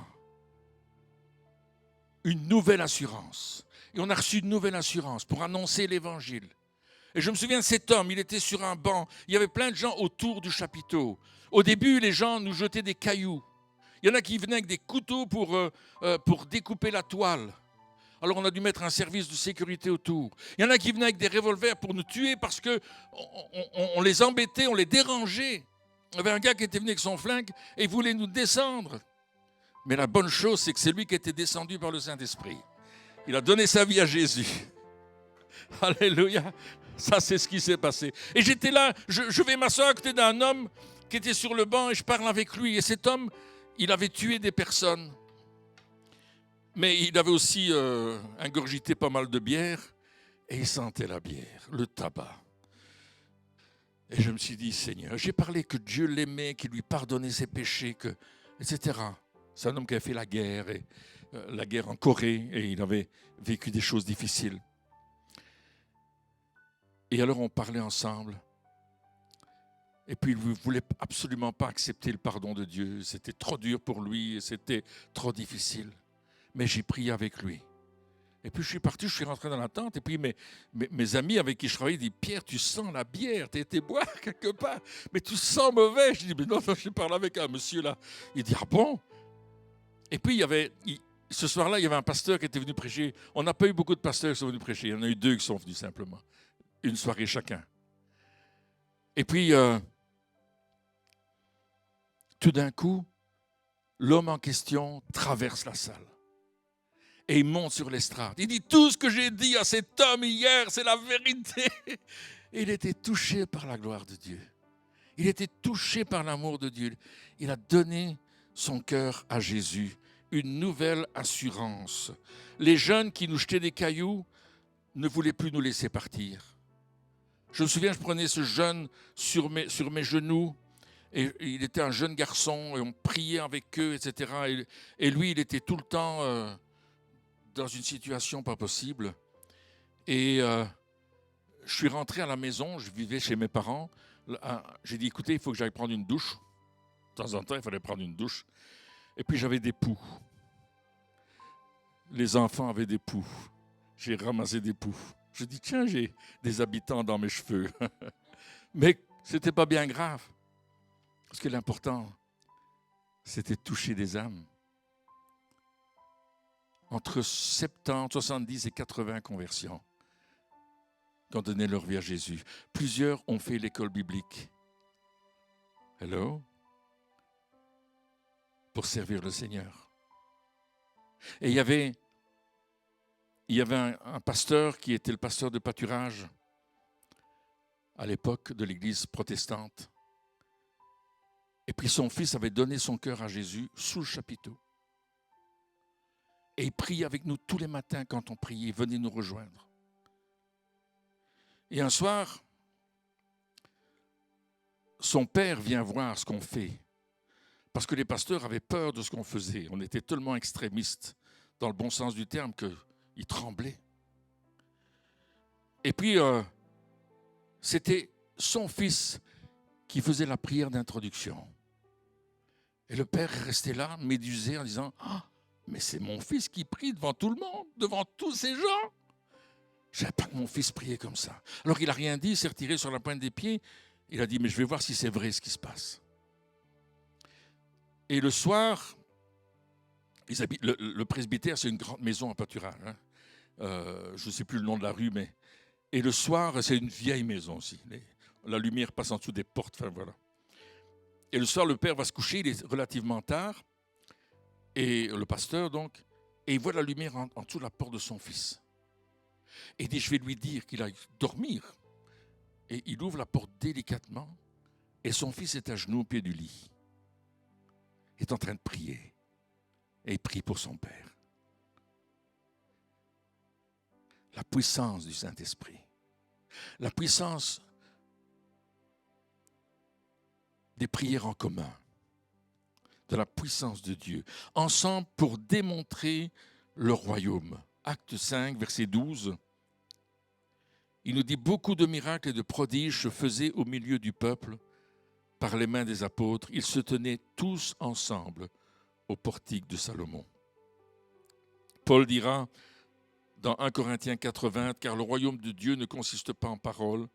Une nouvelle assurance. Et on a reçu une nouvelle assurance pour annoncer l'évangile. Et je me souviens de cet homme, il était sur un banc. Il y avait plein de gens autour du chapiteau. Au début, les gens nous jetaient des cailloux. Il y en a qui venaient avec des couteaux pour découper la toile. Alors on a dû mettre un service de sécurité autour. Il y en a qui venaient avec des revolvers pour nous tuer parce qu'on les embêtait, on les dérangeait. Il y avait un gars qui était venu avec son flingue et il voulait nous descendre. Mais la bonne chose, c'est que c'est lui qui était descendu par le Saint-Esprit. Il a donné sa vie à Jésus. Alléluia. Ça, c'est ce qui s'est passé. Et j'étais là, je vais m'asseoir à côté d'un homme qui était sur le banc et je parle avec lui. Et cet homme, il avait tué des personnes. Mais il avait aussi ingurgité pas mal de bière. Et il sentait la bière, le tabac. Et je me suis dit, Seigneur, j'ai parlé que Dieu l'aimait, qu'il lui pardonnait ses péchés, etc. C'est un homme qui a fait la guerre en Corée, et il avait vécu des choses difficiles. Et alors on parlait ensemble. Et puis il ne voulait absolument pas accepter le pardon de Dieu. C'était trop dur pour lui, et c'était trop difficile. Mais j'ai prié avec lui. Et puis je suis parti, je suis rentré dans la tente, et puis mes amis avec qui je travaillais disent, Pierre, tu sens la bière, tu as été boire quelque part, mais tu sens mauvais. Je dis, mais non, je parle avec un monsieur là. Il dit, ah bon? Et puis ce soir-là, il y avait un pasteur qui était venu prêcher. On n'a pas eu beaucoup de pasteurs qui sont venus prêcher, il y en a eu 2 qui sont venus simplement. Une soirée chacun. Et puis, tout d'un coup, l'homme en question traverse la salle. Et il monte sur l'estrade. Il dit, tout ce que j'ai dit à cet homme hier, c'est la vérité. Et il était touché par la gloire de Dieu. Il était touché par l'amour de Dieu. Il a donné son cœur à Jésus. Une nouvelle assurance. Les jeunes qui nous jetaient des cailloux ne voulaient plus nous laisser partir. Je me souviens, je prenais ce jeune sur mes genoux. Et il était un jeune garçon. Et on priait avec eux, etc. Et lui, il était tout le temps dans une situation pas possible. Et je suis rentré à la maison, je vivais chez mes parents. J'ai dit, écoutez, il faut que j'aille prendre une douche. De temps en temps, il fallait prendre une douche. Et puis j'avais des poux. Les enfants avaient des poux. J'ai ramassé des poux. Je dis, tiens, j'ai des habitants dans mes cheveux. Mais ce n'était pas bien grave. Parce que l'important, c'était de toucher des âmes. Entre 70, 70 et 80 conversions qui ont donné leur vie à Jésus. Plusieurs ont fait l'école biblique. Hello? Pour servir le Seigneur. Et il y avait un pasteur qui était le pasteur de pâturage à l'époque de l'église protestante. Et puis son fils avait donné son cœur à Jésus sous le chapiteau. Et il priait avec nous tous les matins quand on priait. Venez nous rejoindre. Et un soir, son père vient voir ce qu'on fait. Parce que les pasteurs avaient peur de ce qu'on faisait. On était tellement extrémistes, dans le bon sens du terme, qu'ils tremblaient. Et puis, c'était son fils qui faisait la prière d'introduction. Et le père est resté là, médusé, en disant « Ah, mais c'est mon fils qui prie devant tout le monde, devant tous ces gens. Je ne savais pas que mon fils priait comme ça. » Alors il n'a rien dit, il s'est retiré sur la pointe des pieds. Il a dit « Mais je vais voir si c'est vrai ce qui se passe. » Et le soir, le presbytère, c'est une grande maison à pâturage. Hein. Je ne sais plus le nom de la rue, mais... Et le soir, c'est une vieille maison aussi. La lumière passe en dessous des portes, enfin voilà. Et le soir, le père va se coucher, il est relativement tard, et le pasteur donc, et il voit la lumière en dessous de la porte de son fils. Et il dit, je vais lui dire qu'il aille dormir. Et il ouvre la porte délicatement, et son fils est à genoux au pied du lit. Il est en train de prier, et il prie pour son père. La puissance du Saint-Esprit. La puissance des prières en commun, de la puissance de Dieu, ensemble pour démontrer le royaume. Acte 5, verset 12. Il nous dit « Beaucoup de miracles et de prodiges se faisaient au milieu du peuple par les mains des apôtres. Ils se tenaient tous ensemble au portique de Salomon. » Paul dira dans 1 Corinthiens 4, 20 « Car le royaume de Dieu ne consiste pas en parole,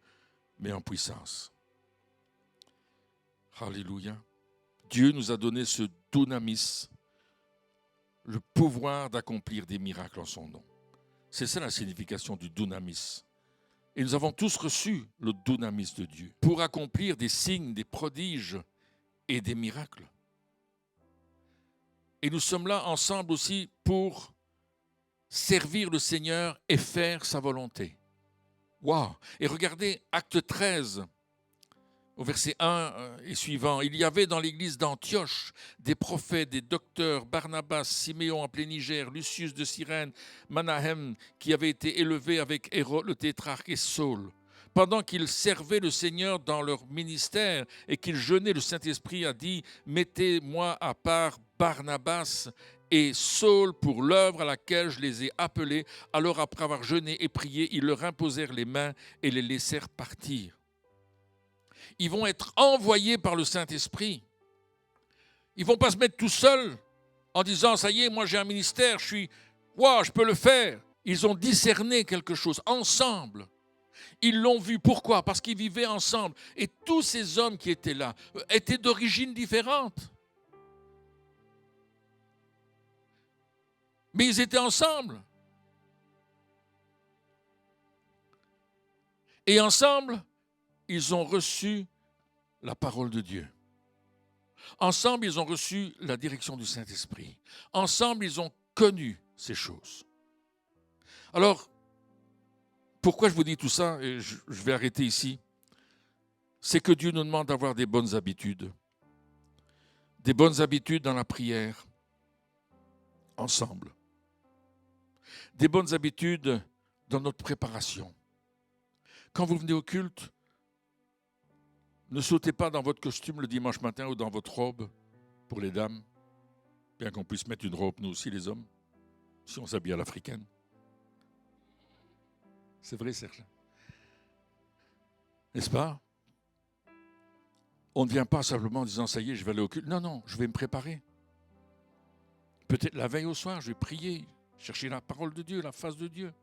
mais en puissance. » Alléluia. Dieu nous a donné ce dunamis, le pouvoir d'accomplir des miracles en son nom. C'est ça la signification du dunamis. Et nous avons tous reçu le dunamis de Dieu pour accomplir des signes, des prodiges et des miracles. Et nous sommes là ensemble aussi pour servir le Seigneur et faire sa volonté. Waouh! Et regardez, acte 13, au verset 1 et suivant. Il y avait dans l'église d'Antioche des prophètes, des docteurs, Barnabas, Siméon appelé Niger, Lucius de Cyrène, Manahem, qui avait été élevé avec Hérode le tétrarque et Saul. Pendant qu'ils servaient le Seigneur dans leur ministère et qu'ils jeûnaient, le Saint-Esprit a dit « Mettez-moi à part Barnabas et Saul pour l'œuvre à laquelle je les ai appelés. » Alors après avoir jeûné et prié, ils leur imposèrent les mains et les laissèrent partir. Ils vont être envoyés par le Saint-Esprit. Ils ne vont pas se mettre tout seuls en disant « ça y est, moi j'ai un ministère, je peux le faire ». Ils ont discerné quelque chose ensemble. Ils l'ont vu. Pourquoi? Parce qu'ils vivaient ensemble. Et tous ces hommes qui étaient là étaient d'origines différentes. Mais ils étaient ensemble. Et ensemble, ils ont reçu la parole de Dieu. Ensemble, ils ont reçu la direction du Saint-Esprit. Ensemble, ils ont connu ces choses. Alors, pourquoi je vous dis tout ça, et je vais arrêter ici, c'est que Dieu nous demande d'avoir des bonnes habitudes. Des bonnes habitudes dans la prière, ensemble. Des bonnes habitudes dans notre préparation. Quand vous venez au culte, ne sautez pas dans votre costume le dimanche matin ou dans votre robe pour les dames, bien qu'on puisse mettre une robe, nous aussi les hommes, si on s'habille à l'africaine. C'est vrai, Serge. N'est-ce pas? On ne vient pas simplement en disant « ça y est, je vais aller au culte ». Non, non, je vais me préparer. Peut-être la veille au soir, je vais prier, chercher la parole de Dieu, la face de Dieu.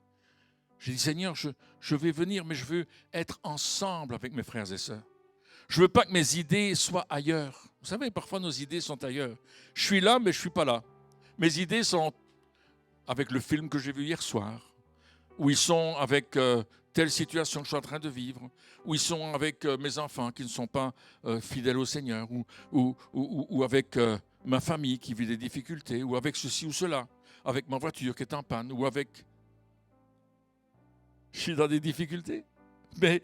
J'ai dit « Seigneur, je vais venir, mais je veux être ensemble avec mes frères et sœurs. Je ne veux pas que mes idées soient ailleurs. » Vous savez, parfois nos idées sont ailleurs. Je suis là, mais je ne suis pas là. Mes idées sont avec le film que j'ai vu hier soir, ou ils sont avec telle situation que je suis en train de vivre, ou ils sont avec mes enfants qui ne sont pas fidèles au Seigneur, ou avec ma famille qui vit des difficultés, ou avec ceci ou cela, avec ma voiture qui est en panne, ou avec... Je suis dans des difficultés. Mais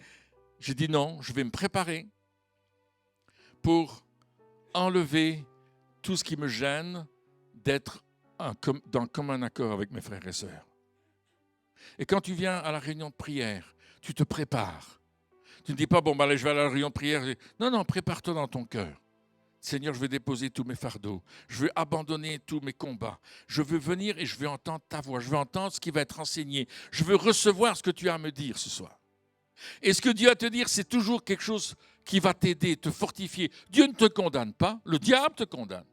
j'ai dit non, je vais me préparer pour enlever tout ce qui me gêne d'être dans commun accord avec mes frères et sœurs. Et quand tu viens à la réunion de prière, tu te prépares. Tu ne dis pas, bon, allez, je vais à la réunion de prière. Non, non, prépare-toi dans ton cœur. Seigneur, je vais déposer tous mes fardeaux. Je veux abandonner tous mes combats. Je veux venir et je veux entendre ta voix. Je veux entendre ce qui va être enseigné. Je veux recevoir ce que tu as à me dire ce soir. Et ce que Dieu a à te dire, c'est toujours quelque chose qui va t'aider, te fortifier. Dieu ne te condamne pas, le diable te condamne.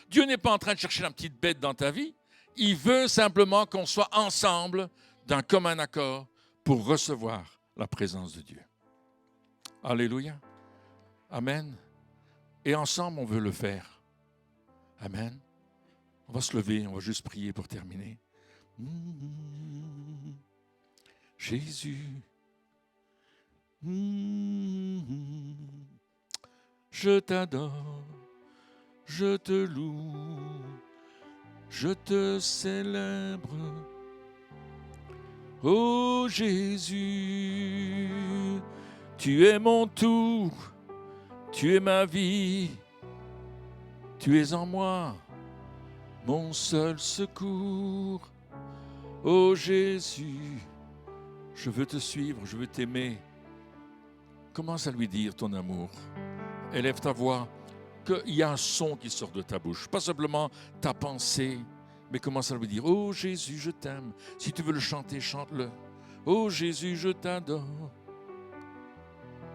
Dieu n'est pas en train de chercher la petite bête dans ta vie. Il veut simplement qu'on soit ensemble d'un commun accord pour recevoir la présence de Dieu. Alléluia. Amen. Et ensemble, on veut le faire. Amen. On va se lever, on va juste prier pour terminer. Jésus. Je t'adore, je te loue, je te célèbre. Oh Jésus, tu es mon tout, tu es ma vie, tu es en moi, mon seul secours. Oh Jésus, je veux te suivre, je veux t'aimer. Commence à lui dire ton amour. élève ta voix, qu'il y a un son qui sort de ta bouche. Pas simplement ta pensée, mais commence à lui dire « Oh Jésus, je t'aime ». Si tu veux le chanter, chante-le. « Oh Jésus, je t'adore.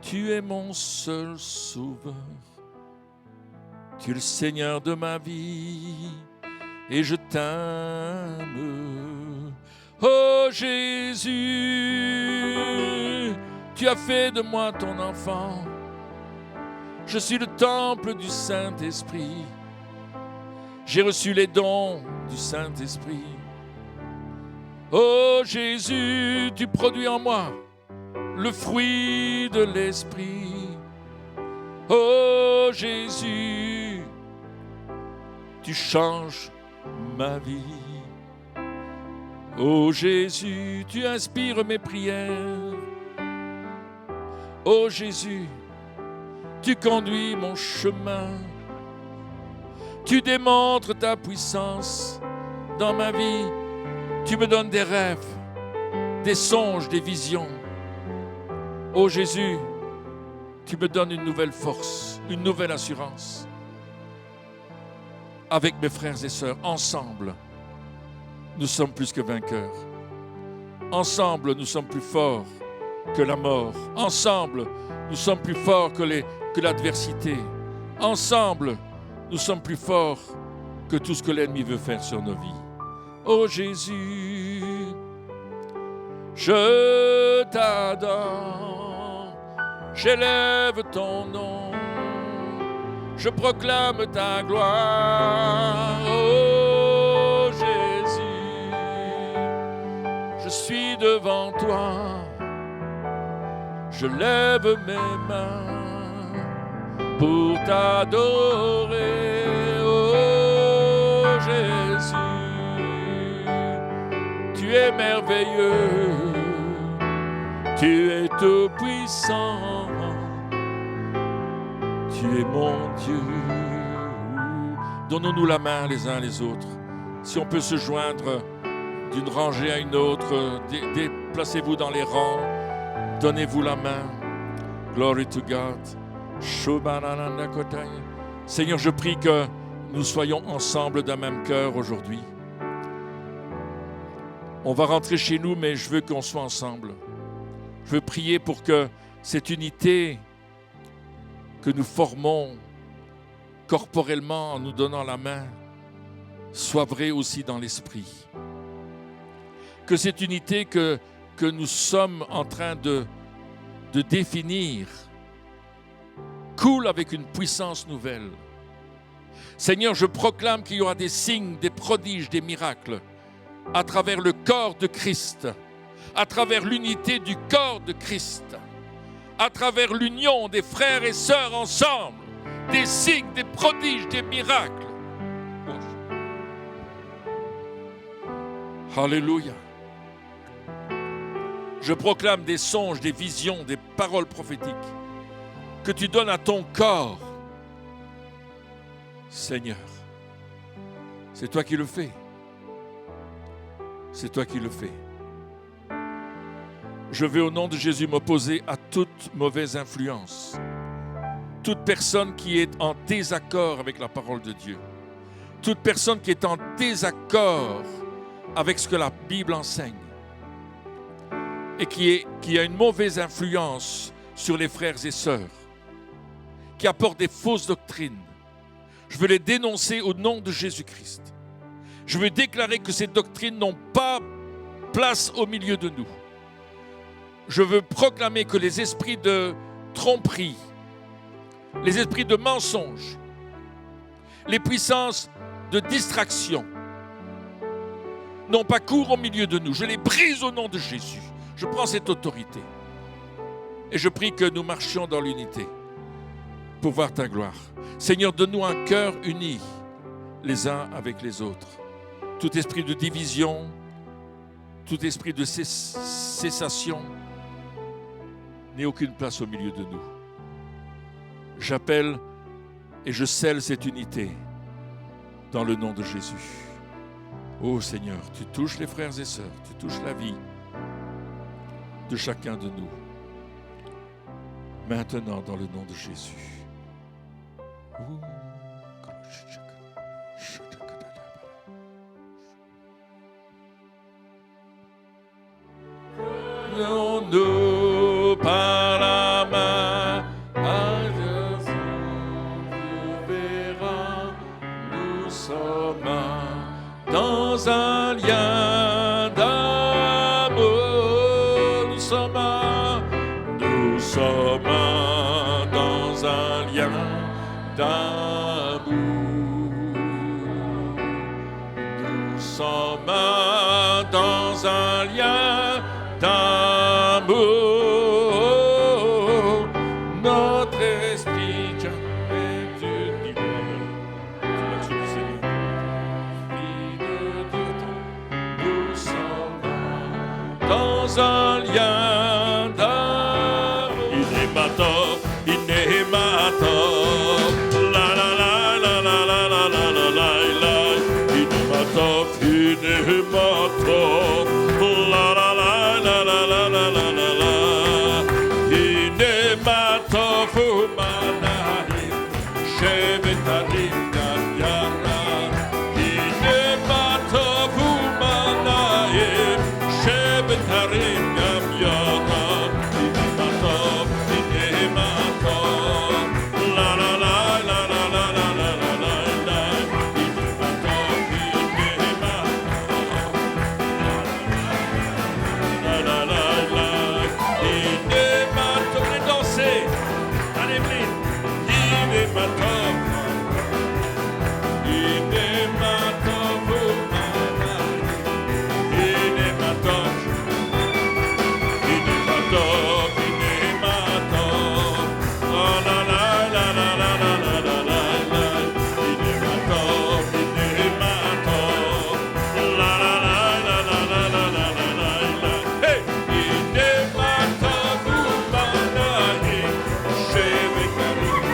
Tu es mon seul sauveur. Tu es le Seigneur de ma vie et je t'aime. Oh Jésus, tu as fait de moi ton enfant. Je suis le temple du Saint-Esprit. J'ai reçu les dons du Saint-Esprit. Oh Jésus, tu produis en moi le fruit de l'Esprit. Oh Jésus, tu changes ma vie. Oh Jésus, tu inspires mes prières. Oh Jésus, tu conduis mon chemin. Tu démontres ta puissance dans ma vie. Tu me donnes des rêves, des songes, des visions. Oh Jésus, tu me donnes une nouvelle force, une nouvelle assurance. Avec mes frères et sœurs, ensemble, nous sommes plus que vainqueurs. Ensemble, nous sommes plus forts que la mort. Ensemble, nous sommes plus forts que l'adversité. Ensemble, nous sommes plus forts que tout ce que l'ennemi veut faire sur nos vies. Oh Jésus, je t'adore, j'élève ton nom, je proclame ta gloire. Oh Jésus, je suis devant toi, je lève mes mains pour t'adorer. Oh Jésus, tu es merveilleux, tu es tout puissant, tu es mon Dieu. Donnons-nous la main les uns les autres. Si on peut se joindre d'une rangée à une autre, déplacez-vous dans les rangs, donnez-vous la main. Glory to God. Seigneur, je prie que nous soyons ensemble d'un même cœur aujourd'hui. On va rentrer chez nous, mais je veux qu'on soit ensemble. Je veux prier pour que cette unité que nous formons corporellement en nous donnant la main soit vraie aussi dans l'esprit. Que cette unité que nous sommes en train de définir coule avec une puissance nouvelle. Seigneur, je proclame qu'il y aura des signes, des prodiges, des miracles à travers le corps de Christ, à travers l'unité du corps de Christ, à travers l'union des frères et sœurs ensemble, des signes, des prodiges, des miracles. Alléluia. Je proclame des songes, des visions, des paroles prophétiques que tu donnes à ton corps. Seigneur, c'est toi qui le fais. C'est toi qui le fais. Je vais au nom de Jésus m'opposer à toute mauvaise influence, toute personne qui est en désaccord avec la parole de Dieu, toute personne qui est en désaccord avec ce que la Bible enseigne et qui a une mauvaise influence sur les frères et sœurs, qui apporte des fausses doctrines. Je veux les dénoncer au nom de Jésus-Christ. Je veux déclarer que ces doctrines n'ont pas place au milieu de nous. Je veux proclamer que les esprits de tromperie, les esprits de mensonge, les puissances de distraction n'ont pas cours au milieu de nous. Je les brise au nom de Jésus. Je prends cette autorité. Et je prie que nous marchions dans l'unité pour voir ta gloire. Seigneur, donne-nous un cœur uni les uns avec les autres. Tout esprit de division, tout esprit de cessation n'ait aucune place au milieu de nous. J'appelle et je scelle cette unité dans le nom de Jésus. Oh Seigneur, tu touches les frères et sœurs, tu touches la vie de chacun de nous. Maintenant, dans le nom de Jésus. Nous par la main à Jésus verra, nous sommes dans un lien d'amour, nous sommes dans un lien d'amour, nous sommes dans un lien d'amour, notre esprit est uni. Nous sommes dans un lien d'amour. Inématov, la la la la la la la la la la la. Inématov, Inématov, la la la la la la la la la la. Inématov, Umanahim, Shevetarim Yara. Inématov, Umanahim, Shevetarim Yara. Inématov, Inématov, la la la la la la la la la la la. Inématov, Inématov, la la la la. Inématov, venez danser. Allez, venez. Inématov, Inématov, Inématov, Inématov, Inématov, la la la la la la la la la la la. Inématov, Inématov, la la la la la la la la la la la. Hey! Inématov, Umanahim, Shevetarim.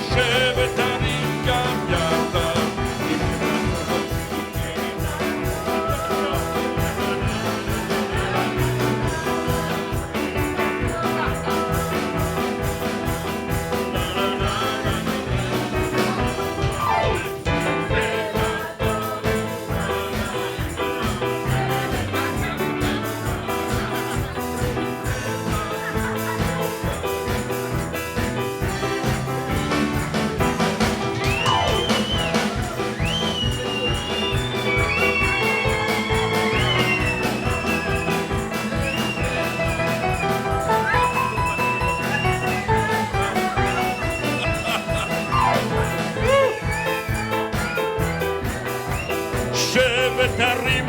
Shevetarim Yara. Shevetarim